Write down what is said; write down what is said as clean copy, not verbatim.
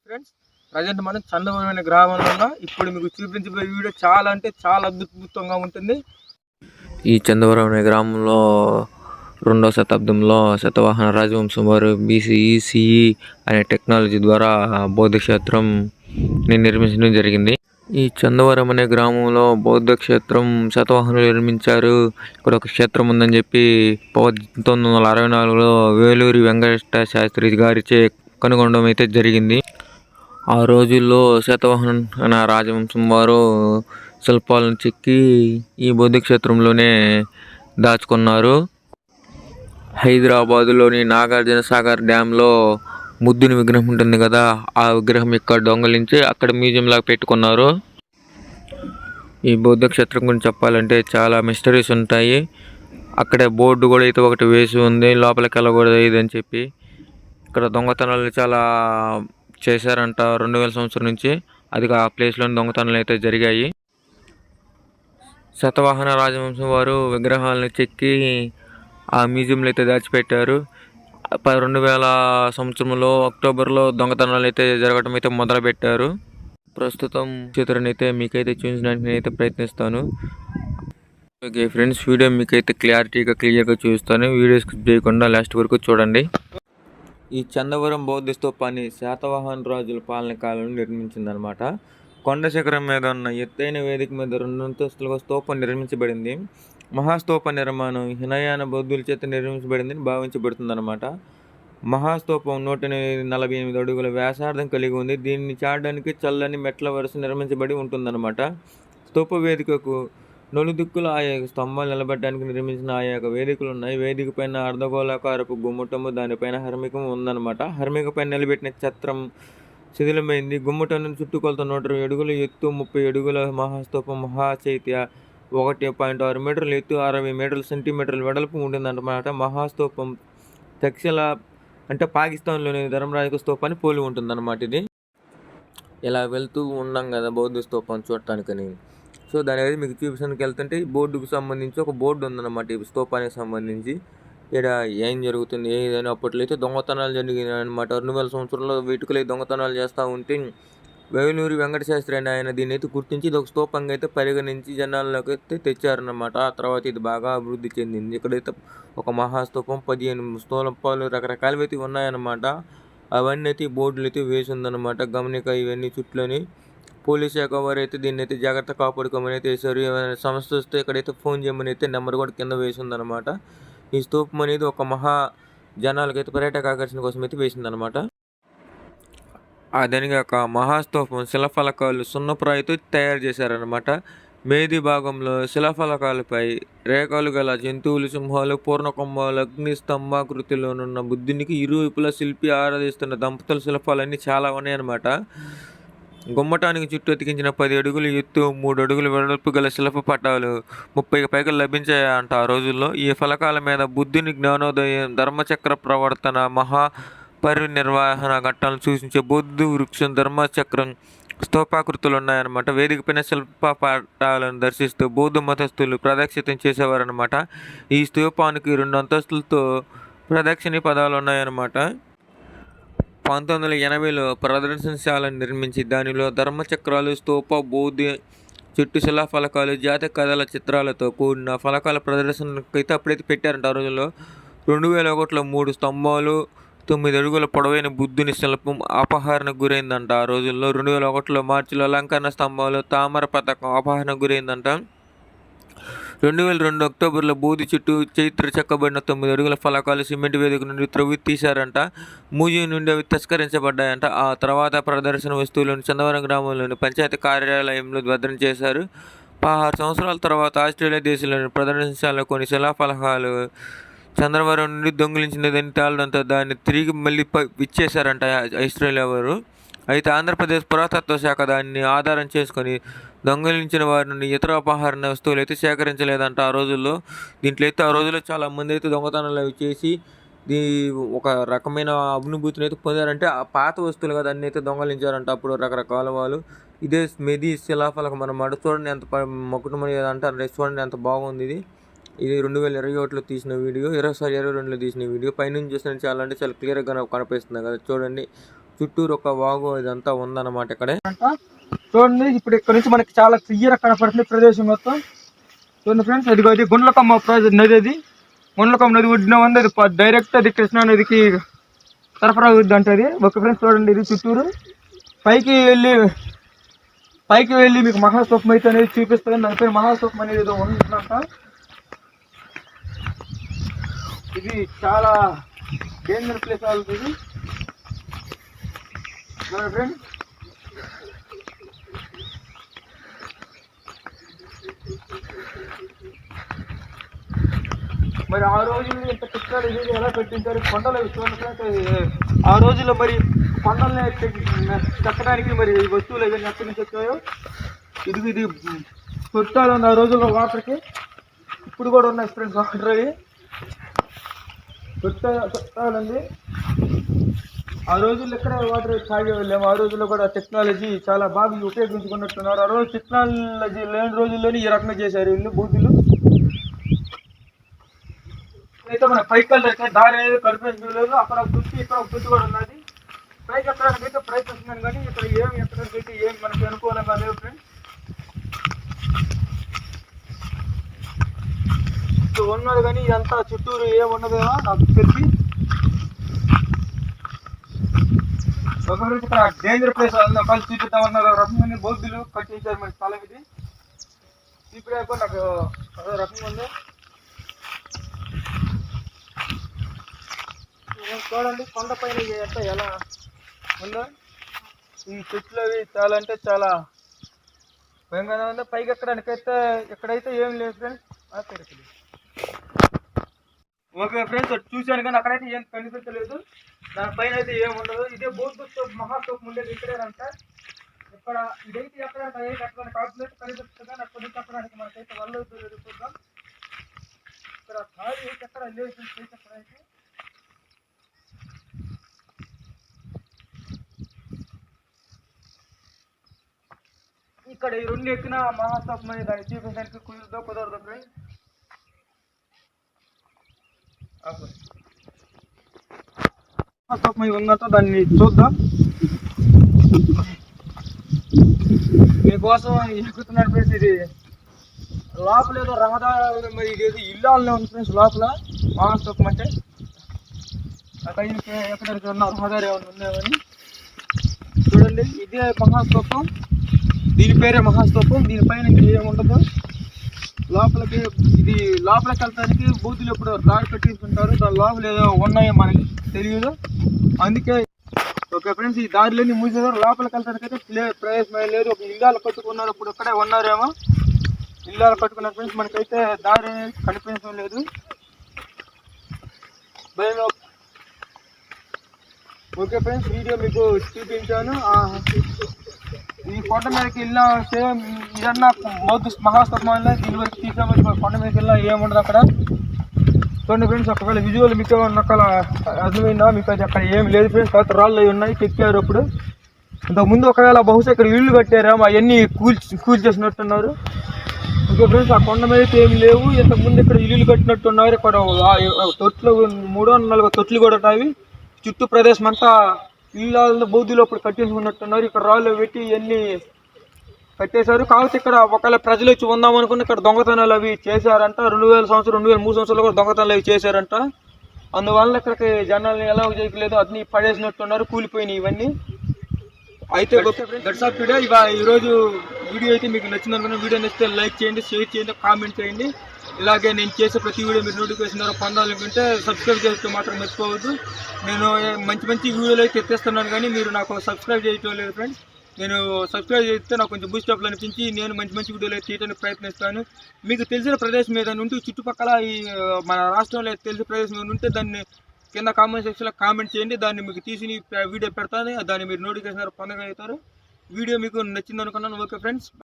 Friends, present మనం చందవరం అనే గ్రామంలో ఇప్పుడు మీకు చూపించబోయే వీడియో చాలా అంటే చాలా అద్భుతంగా ఉంటుంది. ఈ చందవరం అనే గ్రామంలో 2వ శతాబ్దంలో శాతవాహన రాజవంశం వారు BCE అనే టెక్నాలజీ ద్వారా బౌద్ధ క్షేత్రం నిర్మించడం జరిగింది. ఈ చందవరం అనే గ్రామంలో బౌద్ధ క్షేత్రం శాతవాహనులు నిర్మించారు. ఇక్కడ ఒక క్షేత్రం ఉందని చెప్పి 1964లో వేలూరి వెంకట శాస్త్రి గారిచే కనుగొనడం అయితే జరిగింది. ఆ రోజుల్లో శాతవాహన రాజవంశం వారు శిల్పాలను చెక్కి ఈ బౌద్ధ క్షేత్రంలోనే దాచుకున్నారు. హైదరాబాదులోని నాగార్జున సాగర్ డ్యాంలో బుద్ధుని విగ్రహం ఉంటుంది కదా, ఆ విగ్రహం ఇక్కడ దొంగలించి అక్కడ మ్యూజియం లాగా పెట్టుకున్నారు. ఈ బౌద్ధ క్షేత్రం గురించి చెప్పాలంటే చాలా మిస్టరీస్ ఉంటాయి. అక్కడే బోర్డు కూడా అయితే ఒకటి వేసి ఉంది, లోపలికి వెళ్ళకూడదు ఇదని చెప్పి. ఇక్కడ దొంగతనాలు చాలా చేశారంట 2000 సంవత్సరం నుంచి. అది ఆ ప్లేస్లోని దొంగతనాలు అయితే జరిగాయి. శాతవాహన రాజవంశం వారు విగ్రహాలను చెక్కి ఆ మ్యూజియంలో అయితే దాచిపెట్టారు. 2000 సంవత్సరంలో అక్టోబర్లో దొంగతనాలు అయితే జరగడం అయితే మొదలుపెట్టారు. ప్రస్తుతం చిత్రాన్ని అయితే మీకైతే చూపించడానికి నేనైతే ప్రయత్నిస్తాను. ఓకే ఫ్రెండ్స్, వీడియో మీకైతే క్లియర్గా చూపిస్తాను. వీడియో స్కిప్ చేయకుండా లాస్ట్ వరకు చూడండి. ఈ చందవరం బౌద్ధ స్తూపాన్ని శాతవాహన రాజుల పాలన కాలంలో నిర్మించిందనమాట. కొండ శిఖరం మీద ఉన్న ఎత్తైన వేదిక మీద 2 అంతస్తులుగా స్తూపం నిర్మించబడింది. మహాస్తూప నిర్మాణం హినయాన బౌద్ధుల చేత నిర్మించబడిందని భావించబడుతుందన్నమాట. మహాస్తూపం 148 అడుగుల వ్యాసార్థం కలిగి ఉంది. దీన్ని చాడడానికి చల్లని మెట్ల వరుస నిర్మించబడి ఉంటుందన్నమాట. స్తూప వేదికకు నలుదిక్కుల ఆయా స్తంభాలు నిలబడడానికి నిర్మించిన ఆయా వేదికలు ఉన్నాయి. వేదిక పైన అర్ధగోళాకారపు గుమ్మటము, దానిపైన హర్మికము ఉందన్నమాట. హర్మిక పైన నిలబెట్టిన ఛత్రం శిథిలమైంది. గుమ్మటం చుట్టుకొలత 120 అడుగుల ఎత్తు, 30 అడుగుల మహాస్తూపం మహాచైత్య 1.6 మీటర్ల ఎత్తు, 60 సెంటీమీటర్ల వెడల్పు ఉంటుందన్నమాట. మహాస్తూపం తక్షశిల అంటే పాకిస్తాన్లోని ధర్మరాజు స్తూపాన్ని పోలి ఉంటుందన్నమాట. ఇది ఇలా వెళ్తూ ఉన్నాం కదా బౌద్ధ స్తూపం చూడటానికని. సో దాని అయితే మీకు చూపించడానికి వెళ్తుంటే ఈ బోర్డుకు సంబంధించి ఒక బోర్డు ఉందన్నమాట. ఈ స్తూపానికి సంబంధించి ఇక్కడ ఏం జరుగుతుంది ఏదని. అప్పట్లో అయితే దొంగతనాలు జరిగినాయి అనమాట. 2000 సంవత్సరంలో వీటికలే దొంగతనాలు చేస్తూ ఉంటే వేలూరి వెంకట శాస్త్రి అని ఆయన దీన్ని అయితే గుర్తించి ఇది ఒక స్తూపంగా అయితే పరిగణించి జనాల్లోకి అయితే తెచ్చారన్నమాట. ఆ తర్వాత ఇది బాగా అభివృద్ధి చెందింది. ఇక్కడైతే ఒక మహాస్తూపం 15 స్తూపాలు రకరకాలవి అయితే ఉన్నాయన్నమాట. అవన్నీ అయితే బోర్డులు అయితే వేసి ఉందన్నమాట. గమనిక ఇవన్నీ చుట్లని పోలీస్ శాఖ వారు అయితే దీన్ని అయితే జాగ్రత్త కాపాడుకోమని అయితే వేశారు. ఏమైనా సమస్య వస్తే ఇక్కడైతే ఫోన్ చేయమని అయితే నెంబర్ కూడా కింద వేసి ఉందన్నమాట. ఈ స్తూపం అనేది ఒక జనాలకైతే పర్యాటక ఆకర్షణ కోసం అయితే వేసిందనమాట. దానిగాక మహాస్తూపం శిలాఫలకాలు సున్నప్రాయితో తయారు చేశారనమాట. మేది భాగంలో శిలాఫలకాలపై రేఖలు గల జంతువులు, సింహాలు, పూర్ణకుంభాలు, అగ్ని స్తంభాకృతిలోనున్న బుద్ధునికి ఇరువైపులా శిల్పి ఆరాధిస్తున్న దంపతుల శిల్పాలన్నీ చాలా ఉన్నాయన్నమాట. గుమ్మటానికి చుట్టూ అతికించిన 10 అడుగుల ఎత్తు, 3 అడుగుల వెడల్పు గల శిల్ప పటాలు 30కి పైగా లభించాయంట ఆ రోజుల్లో. ఈ ఫలకాల మీద బుద్ధుని జ్ఞానోదయం, ధర్మచక్ర ప్రవర్తన, మహాపరినిర్వహణ ఘట్టాలను సూచించే బౌద్ధ వృక్షం, ధర్మచక్రం స్తూపాకృతులు ఉన్నాయన్నమాట. వేదిక పైన శిల్ప పటాలను దర్శిస్తూ బౌద్ధ మతస్థులు ప్రదక్షిణం చేసేవారనమాట. ఈ స్తూపానికి 2 అంతస్తులతో ప్రదక్షిణ పదాలు ఉన్నాయన్నమాట. 1980లో ప్రదర్శనశాలను నిర్మించి దానిలో ధర్మచక్రాలు, స్తూప, బౌద్ధ చెట్టు శిలాఫలకాలు, జాతక కథల చిత్రాలతో కూడిన ఫలకాల ప్రదర్శనకైతే అప్పుడైతే పెట్టారంట ఆ రోజుల్లో. 2001లో 3 స్తంభాలు, 9 అడుగుల పొడవైన బుద్ధుని శిల్పం అపహరణకు గురైందంట ఆ రోజుల్లో. 2001లో మార్చిలో అలంకరణ స్తంభాలు, తామర పథకం అపహరణకు గురైందంట. 2002 అక్టోబర్లో బోధి చెట్టు చైత్ర చెక్కబడిన 9 అడుగుల ఫలకాలు సిమెంట్ వేదిక నుండి త్రవ్వి తీశారంట. మ్యూజియం నుండి అవి తస్కరించబడ్డాయంట. ఆ తర్వాత ప్రదర్శన వస్తువులను చందవరం గ్రామంలోని పంచాయతీ కార్యాలయంలో భద్రం చేశారు. 16 సంవత్సరాల తర్వాత ఆస్ట్రేలియా దేశంలోని ప్రదర్శనశాలలో కొన్ని శిలాఫలకాలు చంద్రవరం నుండి దొంగిలించినదని తేలడంతో దాన్ని తిరిగి మళ్ళీ ఇచ్చేశారంట ఆస్ట్రేలియా వారు. అయితే ఆంధ్రప్రదేశ్ పురాతత్వ శాఖ దాన్ని ఆధారం చేసుకొని దొంగిలించిన వారి నుండి ఇతర అపహరణ వస్తువులు అయితే సేకరించలేదంట ఆ రోజుల్లో. దీంట్లో అయితే ఆ రోజుల్లో చాలామంది అయితే దొంగతనాలు అవి చేసి ఒక రకమైన అనుభూతిని అయితే పొందారంటే ఆ పాత వస్తువులు కదా అన్నీ అయితే దొంగలించారంట అప్పుడు రకరకాల వాళ్ళు. ఇదే మెది శిలాఫలకం అన్నమాట. చూడండి ఎంత మొక్కటమని అంటారు. చూడండి ఎంత బాగుంది ఇది. ఇది 2021లో తీసిన వీడియో, 22లో తీసిన వీడియో. పైనుంచి చూస్తే చాలా అంటే చాలా క్లియర్గా కనిపిస్తుంది కదా చూడండి. చుట్టూరు ఒక వాగు ఇదంతా ఉందన్నమాట ఇక్కడే. చూడండి ఇప్పుడు ఇక్కడ నుంచి మనకి చాలా క్లియర్ కనపడుతుంది ప్రదేశం మొత్తం. చూడండి ఫ్రెండ్స్, అది గుండ్లకమ్మ నది. అది గుండ్లకమ్మ నది ఒడ్డున ఉంది. అది డైరెక్ట్ అది కృష్ణా నదికి సరఫరా అవుద్ది అంటది. ఓకే ఫ్రెండ్స్, చూడండి ఇది చుట్టూరు పైకి వెళ్ళి మీకు మహాస్తూపం అయితే అనేది చూపిస్తుంది. దాని పేరు మహాస్తూపం అనేది ఏదో ఉంటుందంట. ఇది చాలా డేంజర్ ప్లేస్ అవుతుంది ఫ్రెండ్స్. మరి ఆ రోజుల్లో ఇంత టెక్నాలజీ ఎలా పెట్టించారు? కొండలు చూడండి. ఆ రోజుల్లో మరి కొండల్ని కట్టడానికి మరి వస్తువులు ఏదైనా ఎక్కడి నుంచి వచ్చాయో. ఇది చుట్టాలు ఉంది ఆ రోజుల్లో వాటర్కి. ఇప్పుడు కూడా ఉన్నాయి ఫ్రెండ్స్ వాటర్. అవి చుట్టాలండి. ఆ రోజుల్లో ఎక్కడ వాటర్ తాగే వెళ్ళాము. ఆ రోజుల్లో కూడా టెక్నాలజీ చాలా బాగా ఉపయోగించుకున్నట్టున్నారు. ఆ రోజు టెక్నాలజీ లేని రోజుల్లోనే ఈ రకంగా చేశారు వీళ్ళు బూతులు. అయితే మన పైకి వెళ్తే దారి అనేది కనిపించలేదు. అక్కడ ఒక చుట్టూ ఇక్కడ ఒక చుట్టూ కూడా ఉన్నది. పైకి ఎక్కడానికి అయితే ప్రయత్నిస్తున్నాను కానీ ఇక్కడ ఎక్కడానికి అయితే ఏం మనకి అనుకూలంగా లేవు ఫ్రెండ్స్. ఉన్నది కానీ ఇదంతా చుట్టూరు ఏమున్నదేమో నాకు తెలిసి. ఒకరి ఇక్కడ డేంజర్ ప్లేస్ కలిసి చూపిద్దామన్నారు. రకంగా బౌద్ధులు కట్టించారు మన స్థలం ఇది. ఇప్పుడు నాకు అదే రకంగా ఉంది. చూడండి కొండ పైన ఎంత ఎలా ఉందో. ఈ చెట్లు అవి చాలా అంటే చాలా భయంగా ఉంది. పైకి ఎక్కడానికైతే ఎక్కడైతే ఏం లేదు ఫ్రెండ్స్. ఓకే ఫ్రెండ్స్, చూశాను కానీ అక్కడైతే ఏం కనిపించలేదు. దానిపైన అయితే ఏం ఉండదు. ఇదే బౌద్ధ మహాస్తూపం ఉండేది ఇక్కడేనంట. ఇక్కడ ఇదైతే ఎక్కడ ఎక్కడానికి కాకపోతే కనిపిస్తుంది కానీ అక్కడ నుంచి ఎక్కడానికి మనకైతే వల్ల చూద్దాం. ఇక్కడ దారి ఎక్కడ లేదు ఫ్రెండ్స్. ఎక్కడైతే ఇక్కడ ఈ రెండు ఎక్కిన మహాస్తూపం అనేది దాన్ని చూపించడానికి కుదరదు ఫ్రెండ్స్. మహాస్తూపం ఉందంట, దాన్ని చూద్దాం. మీకోసం ఎక్కుతున్నాడు ఫ్రెండ్స్. ఇది లోపల ఏదో రహదారి మరి ఇదేదో ఇల్లాలనే ఉంది ఫ్రెండ్స్. లోపల మహాస్తూపం అంటే అక్కడ ఎక్కడెక్కడ రహదారి ఏమైనా ఉన్నాయని చూడండి. ఇదే మహాస్తూపం. దీని పేరే మహాస్తూపం. దీనిపైన ఏముండదు. లోపలికి వెళ్తానికి బూతులు ఎప్పుడు దారి పెట్టించుకుంటారు. దాని లోపల ఏదో ఉన్నాయో మనకి తెలియదు. అందుకే ఓకే ఫ్రెండ్స్, ఈ దారిలోని మూసేసారు. లోపలికి వెళ్తానికి అయితే ప్రదేశం లేదు. ఒక ఇల్లాలు కట్టుకున్నారు. ఇప్పుడు ఇక్కడే ఉన్నారేమో. ఇల్లాలు కట్టుకున్నారు ఫ్రెండ్స్. మనకైతే దారి కనిపించడం లేదు. ఓకే ఫ్రెండ్స్, వీడియో మీకు చూపించాను. ఈ కొండ మీదకి వెళ్ళినా సేమ్ ఇదన్నా బౌద్ధ మహాస్తూపం దీని వరకు తీసామని కొండ మీదకి వెళ్ళినా ఏముండదు అక్కడ. చూడండి ఫ్రెండ్స్, ఒకవేళ విజువల్ మీకు అక్కడ అర్థమైందా? మీకు అది అక్కడ ఏం లేదు ఫ్రెండ్స్. తర్వాత రాళ్ళు అవి ఉన్నాయి, చెక్కారు. అప్పుడు ఇంతకుముందు ఒకవేళ బహుశా ఇక్కడ ఇళ్ళు కట్టారేమో, అవన్నీ కూల్చేసినట్టున్నారు. ఓకే ఫ్రెండ్స్, ఆ కొండ మీద ఏమి లేవు. ఇంతకుముందు ఇక్కడ ఇల్లు కట్టినట్టున్నారు. ఇక్కడ తొట్లు 304 తొట్లు కూడా ఉన్నాయి. చుట్టూ ప్రదేశం అంతా ఇళ్ళ బౌద్ధులు అప్పుడు కట్టించుకున్నట్టున్నారు. ఇక్కడ రాళ్ళు పెట్టి ఇవన్నీ కట్టేశారు. కాకపోతే ఇక్కడ ఒకవేళ ప్రజలు వచ్చి ఉందామనుకుని ఇక్కడ దొంగతనాలు అవి చేశారంట. 2000 సంవత్సరం 2003 సంవత్సరాలు కూడా దొంగతనాలు అవి చేశారంట. అందువల్ల ఇక్కడికి జనాలను ఎలా చేయలేదు, అన్ని పడేసినట్టున్నారు, కూలిపోయినాయి ఇవన్నీ. అయితే ఈరోజు వీడియో అయితే మీకు నచ్చింది అనుకున్న. వీడియో నచ్చితే లైక్ చేయండి, షేర్ చేయండి, కామెంట్ చేయండి. ఇలాగే నేను చేసే ప్రతి వీడియో మీరు నోటిఫికేషన్ ద్వారా పొందాలనుకుంటే సబ్స్క్రైబ్ చేస్తే మాత్రం మర్చిపోవద్దు. నేను మంచి వీడియోలు అయితే ఎత్తేస్తున్నాను కానీ మీరు నాకు సబ్స్క్రైబ్ చేయటం లేదు ఫ్రెండ్స్. నేను సబ్స్క్రైబ్ చేస్తే నాకు కొంచెం బూస్టప్లు అనిపించి నేను మంచి వీడియోలు అయితే తీయడానికి ప్రయత్నిస్తాను. మీకు తెలిసిన ప్రదేశం ఏదైనా ఉంటే చుట్టుపక్కల ఈ మన రాష్ట్రంలో తెలిసిన ప్రదేశం ఏదైనా ఉంటే దాన్ని కింద కామెంట్ సెక్షన్లో కామెంట్ చేయండి. దాన్ని మీకు తీసి వీడియో పెడతాను. దాన్ని మీరు నోటిఫికేషన్ ద్వారా పొందగలుగుతారు. వీడియో మీకు నచ్చింది అనుకున్నాను. Okay friends.